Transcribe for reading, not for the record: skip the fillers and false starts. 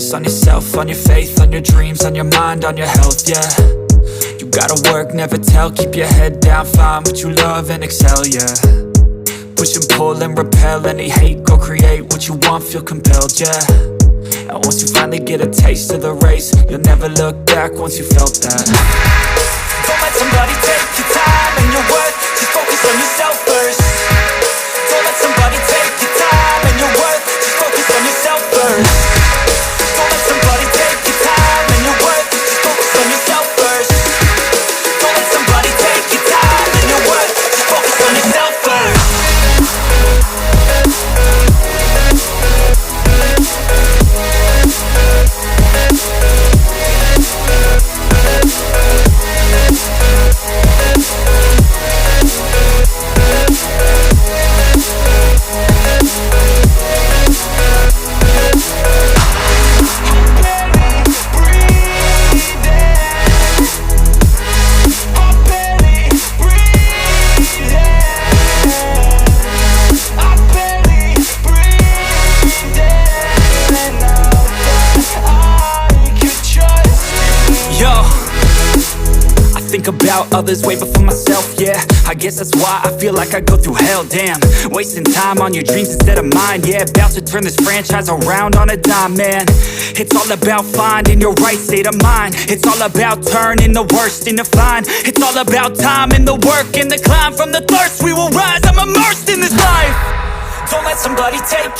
focus on yourself, on your faith, on your dreams, on your mind, on your health, yeah. You gotta work, never tell, keep your head down, find what you love and excel, yeah. Push and pull and repel any hate, go create what you want, feel compelled, yeah. And once you finally get a taste of the race, you'll never look back once you felt that. Don't let somebody take your time and your worth, just focus on yourself first. Don't let somebody take your time and your worth, just focus on yourself first. Don't let somebody take your time and your worth, just focus on yourself first. Don't let somebody take your time and your worth, just focus on yourself first. Think about others way before myself, yeah. I guess that's why I feel like I go through hell, damn. Wasting time on your dreams instead of mine, yeah. About to turn this franchise around on a dime, man. It's all about finding your right state of mind. It's all about turning the worst into fine. It's all about time and the work and the climb. From the thirst we will rise, I'm immersed in this life. Don't let somebody take you